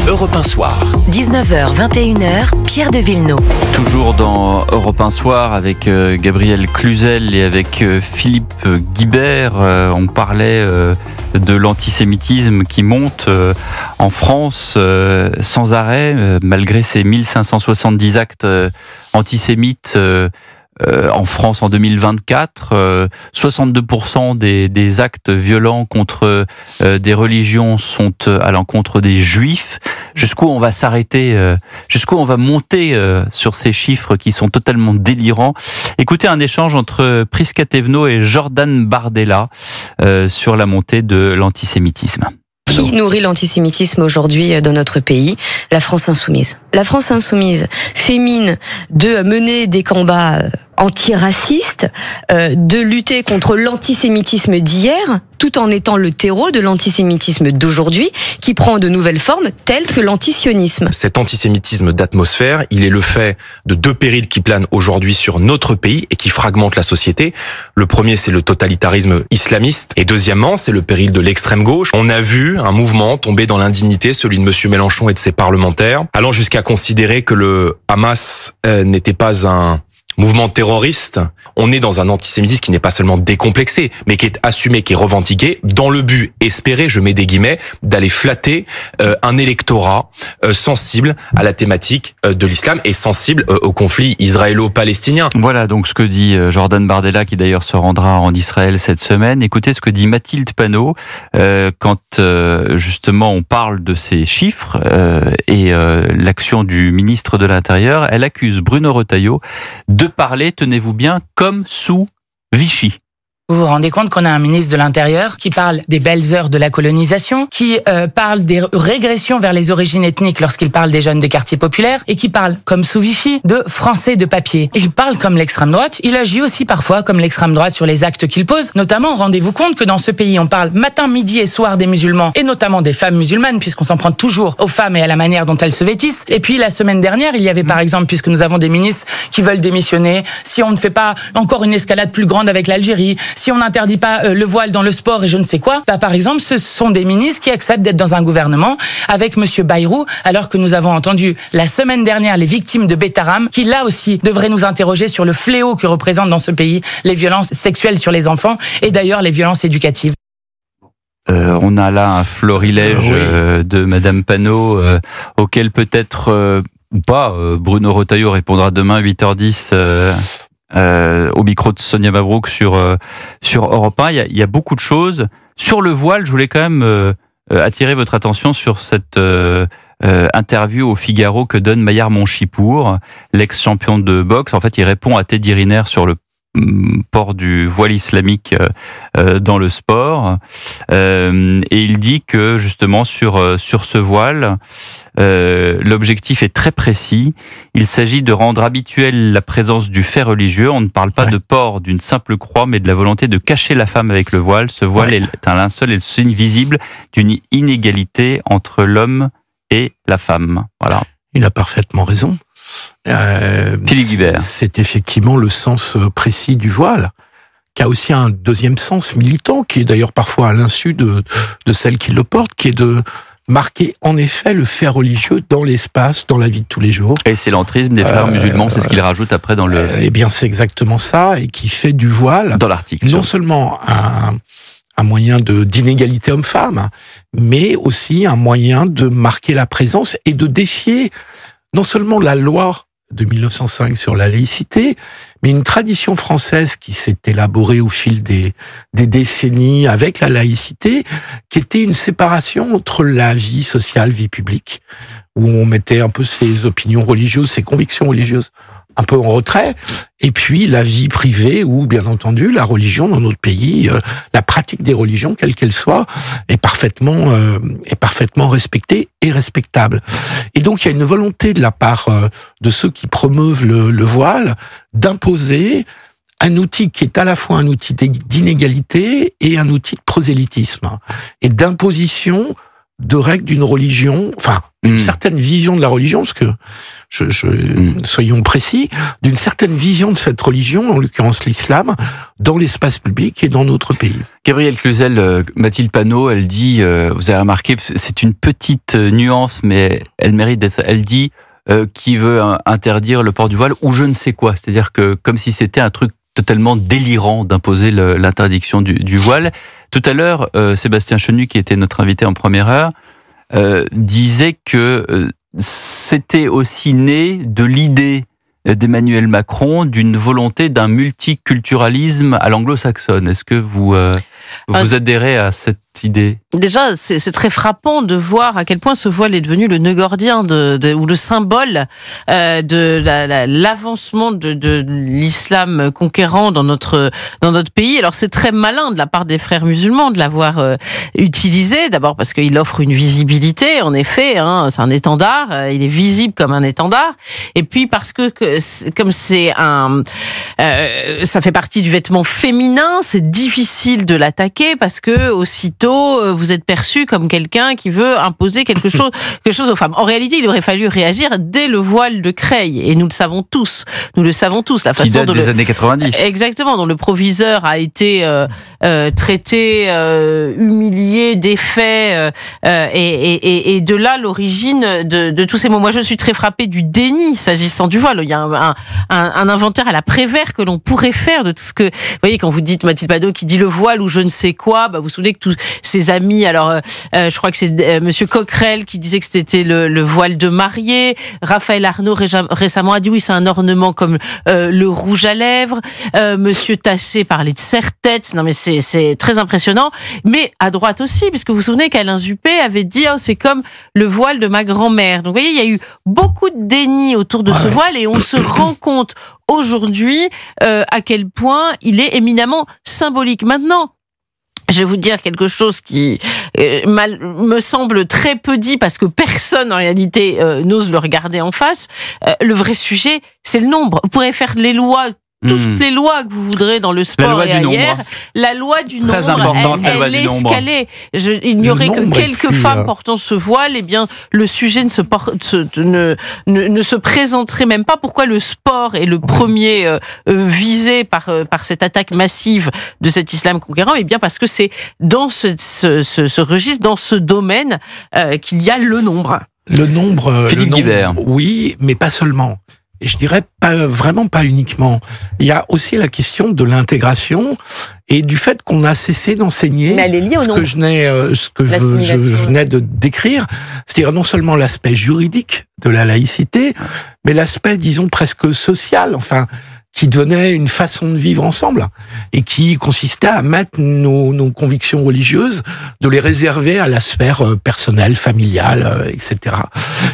Europe 1 Soir. 19h, 21h, Pierre de Villeneuve. Toujours dans Europe 1 Soir avec Gabriel Cluzel et avec Philippe Guibert. On parlait de l'antisémitisme qui monte en France sans arrêt, malgré ces 1570 actes antisémites en France en 2024. 62% des actes violents contre des religions sont à l'encontre des juifs. Jusqu'où on va s'arrêter, jusqu'où on va monter sur ces chiffres qui sont totalement délirants. Écoutez un échange entre Prisca Thévenot et Jordan Bardella sur la montée de l'antisémitisme. Qui nourrit l'antisémitisme aujourd'hui dans notre pays? La France insoumise. La France insoumise fait mine de mener des combats antiracistes, de lutter contre l'antisémitisme d'hier, tout en étant le terreau de l'antisémitisme d'aujourd'hui, qui prend de nouvelles formes, telles que l'antisionisme. Cet antisémitisme d'atmosphère, il est le fait de deux périls qui planent aujourd'hui sur notre pays et qui fragmentent la société. Le premier, c'est le totalitarisme islamiste. Et deuxièmement, c'est le péril de l'extrême gauche. On a vu un mouvement tomber dans l'indignité, celui de M. Mélenchon et de ses parlementaires, allant jusqu'à considérer que le Hamas n'était pas un mouvement terroriste. On est dans un antisémitisme qui n'est pas seulement décomplexé, mais qui est assumé, qui est revendiqué, dans le but espéré, je mets des guillemets, d'aller flatter un électorat sensible à la thématique de l'islam et sensible au conflit israélo-palestinien. Voilà donc ce que dit Jordan Bardella, qui d'ailleurs se rendra en Israël cette semaine. Écoutez ce que dit Mathilde Panot quand justement on parle de ces chiffres et l'action du ministre de l'Intérieur. Elle accuse Bruno Retailleau de parler, tenez-vous bien, comme sous Vichy. Vous vous rendez compte qu'on a un ministre de l'Intérieur qui parle des belles heures de la colonisation, qui parle des régressions vers les origines ethniques lorsqu'il parle des jeunes des quartiers populaires, et qui parle, comme sous Vichy, de français de papier. Il parle comme l'extrême droite, il agit aussi parfois comme l'extrême droite sur les actes qu'il pose. Notamment, rendez-vous compte que dans ce pays, on parle matin, midi et soir des musulmans, et notamment des femmes musulmanes, puisqu'on s'en prend toujours aux femmes et à la manière dont elles se vêtissent. Et puis, la semaine dernière, il y avait par exemple, puisque nous avons des ministres qui veulent démissionner, si on ne fait pas encore une escalade plus grande avec l'Algérie, si on n'interdit pas le voile dans le sport et je ne sais quoi, par exemple, ce sont des ministres qui acceptent d'être dans un gouvernement avec Monsieur Bayrou, alors que nous avons entendu la semaine dernière les victimes de Betaram, qui là aussi devraient nous interroger sur le fléau que représentent dans ce pays les violences sexuelles sur les enfants et d'ailleurs les violences éducatives. On a là un florilège de Madame Panot auquel peut-être ou pas Bruno Retailleau répondra demain à 8h10 au micro de Sonia Mabrouk sur Europe 1. Il y a beaucoup de choses. Sur le voile, je voulais quand même attirer votre attention sur cette interview au Figaro que donne Maillard Monchipour, l'ex-champion de boxe. En fait, il répond à Teddy Riner sur le port du voile islamique dans le sport. Et il dit que justement sur ce voile, l'objectif est très précis. Il s'agit de rendre habituelle la présence du fait religieux. On ne parle pas de port d'une simple croix, mais de la volonté de cacher la femme avec le voile. Ce voile est un linceul et le signe visible d'une inégalité entre l'homme et la femme. Voilà. Il a parfaitement raison. C'est effectivement le sens précis du voile, qui a aussi un deuxième sens militant, qui est d'ailleurs parfois à l'insu de celle qui le porte, qui est de marquer en effet le fait religieux dans l'espace, dans la vie de tous les jours. Et c'est l'entrisme des frères musulmans, c'est ce qu'il rajoute après dans le... Eh bien c'est exactement ça, et qui fait du voile, dans l'article, non seulement un moyen d'inégalité homme-femme, mais aussi un moyen de marquer la présence et de défier non seulement la loi de 1905 sur la laïcité, mais une tradition française qui s'est élaborée au fil des décennies avec la laïcité, qui était une séparation entre la vie sociale, vie publique, où on mettait un peu ses opinions religieuses, ses convictions religieuses un peu en retrait, et puis la vie privée où, bien entendu, la religion dans notre pays, la pratique des religions, quelle qu'elle soit, est parfaitement respectée et respectable. Et donc, il y a une volonté de la part de ceux qui promeuvent le voile d'imposer un outil qui est à la fois un outil d'inégalité et un outil de prosélytisme et d'imposition de règles d'une religion, enfin, une certaine vision de la religion, parce que, soyons précis, d'une certaine vision de cette religion, en l'occurrence l'islam, dans l'espace public et dans notre pays. Gabrielle Cluzel, Mathilde Panot, elle dit, vous avez remarqué, c'est une petite nuance, mais elle mérite d'être, elle dit, qui veut interdire le port du voile ou je ne sais quoi. C'est-à-dire que, comme si c'était un truc totalement délirant d'imposer l'interdiction du voile. Tout à l'heure, Sébastien Chenu, qui était notre invité en première heure, disait que c'était aussi né de l'idée d'Emmanuel Macron d'une volonté d'un multiculturalisme à l'anglo-saxonne. Est-ce que vous adhérez à cette idée? Déjà, c'est très frappant de voir à quel point ce voile est devenu le nœud gordien ou le symbole de l'avancement de l'islam conquérant dans notre pays. Alors c'est très malin de la part des frères musulmans de l'avoir utilisé. D'abord parce qu'il offre une visibilité, en effet, c'est un étendard, il est visible comme un étendard. Et puis parce que comme c'est ça fait partie du vêtement féminin, c'est difficile de l'attaquer parce que aussitôt vous êtes perçu comme quelqu'un qui veut imposer quelque chose aux femmes. En réalité, il aurait fallu réagir dès le voile de Creil, et nous le savons tous. La façon qui date des années 90. Exactement, dont le proviseur a été traité, humilié, défait, et de là l'origine de tous ces mots. Moi, je suis très frappée du déni s'agissant du voile. Il y a un inventaire à la Prévert que l'on pourrait faire de tout ce que... Vous voyez, quand vous dites Mathilde Panot qui dit le voile ou je ne sais quoi, vous vous souvenez que tous ses amis, alors je crois que c'est Monsieur Coquerel qui disait que c'était le voile de mariée. Raphaël Arnaud récemment a dit oui, c'est un ornement comme le rouge à lèvres. Monsieur Taché parlait de serre-tête. Non mais c'est très impressionnant. Mais à droite aussi, puisque vous vous souvenez qu'Alain Juppé avait dit c'est comme le voile de ma grand-mère. Donc vous voyez, il y a eu beaucoup de déni autour de ce voile, et on se rend compte aujourd'hui à quel point il est éminemment symbolique. Maintenant, je vais vous dire quelque chose qui me semble très peu dit, parce que personne en réalité n'ose le regarder en face. Le vrai sujet, c'est le nombre. Vous pourrez faire les lois, toutes les lois que vous voudrez dans le sport et ailleurs. La loi du nombre, elle est escalée. Il n'y aurait que quelques femmes portant ce voile, et bien le sujet ne se présenterait même pas. Pourquoi le sport est le premier visé par cette attaque massive de cet islam conquérant? Eh bien parce que c'est dans ce registre, dans ce domaine qu'il y a le nombre. Le nombre, Philippe Guibert. Oui, mais pas seulement. Et je dirais vraiment pas uniquement. Il y a aussi la question de l'intégration et du fait qu'on a cessé d'enseigner ce que je venais de décrire, c'est-à-dire non seulement l'aspect juridique de la laïcité, mais l'aspect, disons, presque social, qui devenait une façon de vivre ensemble et qui consistait à mettre nos convictions religieuses, de les réserver à la sphère personnelle, familiale, etc.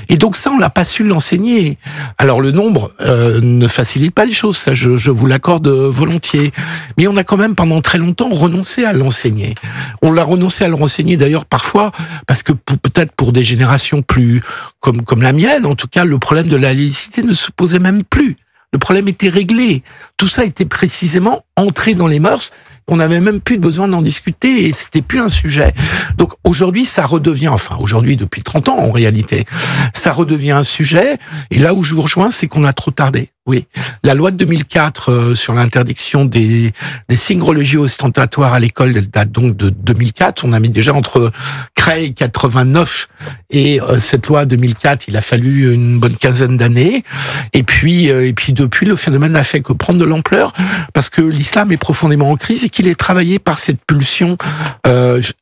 Et donc ça, on l'a pas su l'enseigner. Alors le nombre ne facilite pas les choses, ça je vous l'accorde volontiers. Mais on a quand même pendant très longtemps renoncé à l'enseigner. On l'a renoncé à le renseigner d'ailleurs parfois parce que peut-être pour des générations plus comme la mienne, en tout cas, le problème de la laïcité ne se posait même plus. Le problème était réglé. Tout ça était précisément entré dans les mœurs. On n'avait même plus besoin d'en discuter et c'était plus un sujet. Donc aujourd'hui, ça redevient, aujourd'hui depuis 30 ans en réalité, ça redevient un sujet. Et là où je vous rejoins, c'est qu'on a trop tardé. Oui, la loi de 2004 sur l'interdiction des signes religieux ostentatoires à l'école, elle date donc de 2004. On a mis déjà entre Creil 89 et cette loi 2004, il a fallu une bonne quinzaine d'années. Et puis depuis, le phénomène n'a fait que prendre de l'ampleur parce que l'islam est profondément en crise et qu'il est travaillé par cette pulsion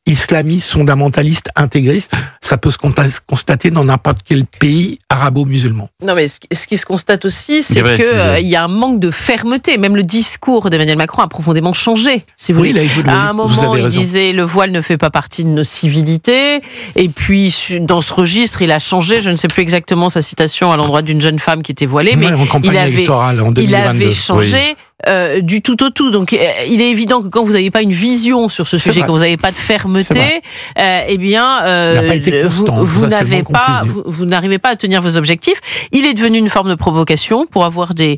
islamiste, fondamentaliste, intégriste. Ça peut se constater dans n'importe quel pays arabo-musulman. Non, mais ce qui se constate aussi, c'est qu'il y a un manque de fermeté. Même le discours d'Emmanuel Macron a profondément changé, si vous voulez. Il a évolué. À un moment, il disait le voile ne fait pas partie de nos civilités. Et puis, dans ce registre, il a changé. Je ne sais plus exactement sa citation à l'endroit d'une jeune femme qui était voilée, mais en campagne électorale en 2022. Il avait changé. du tout au tout. Donc, il est évident que quand vous n'avez pas une vision sur ce sujet, vrai. quand vous n'avez pas de fermeté, eh bien, Il n'a pas été constant, vous ça, c'est le mot conclusif. vous n'arrivez pas à tenir vos objectifs. Il est devenu une forme de provocation pour avoir des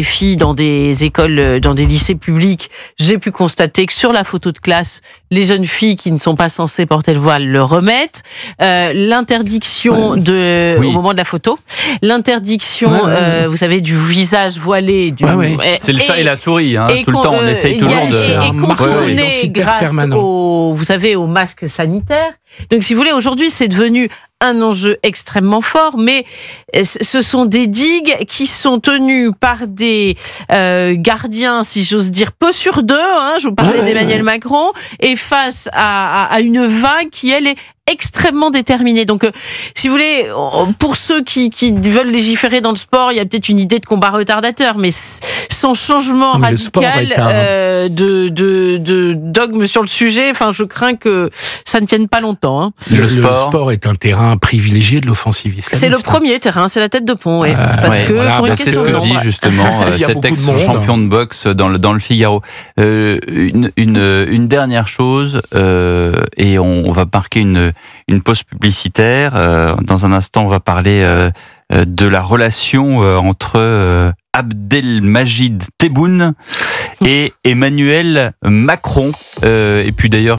filles dans des écoles, dans des lycées publics. J'ai pu constater que sur la photo de classe, les jeunes filles qui ne sont pas censées porter le voile le remettent. L'interdiction au moment de la photo, l'interdiction, vous savez, du visage voilé. C'est le chat et la souris, hein, tout le temps. On essaye toujours de. Et contourner grâce au masque sanitaire. Donc, si vous voulez, aujourd'hui, c'est devenu un enjeu extrêmement fort, mais ce sont des digues qui sont tenues par des gardiens, si j'ose dire, peu sur deux. Je vous parlais d'Emmanuel Macron, et face à une vague qui, elle, est extrêmement déterminée. Donc, si vous voulez, pour ceux qui veulent légiférer dans le sport, il y a peut-être une idée de combat retardateur, mais sans changement radical de dogme sur le sujet, enfin, je crains que ça ne tienne pas longtemps. Hein. Le sport est un terrain privilégié de l'offensive islamiste. C'est le premier terrain, c'est la tête de pont, parce que pour une c'est ce question que de dit nombre. justement cet ex-champion de boxe dans le Figaro. Une dernière chose, et on va marquer une pause publicitaire. Dans un instant, on va parler de la relation entre Abdelmajid Tebboune et Emmanuel Macron. Et puis d'ailleurs,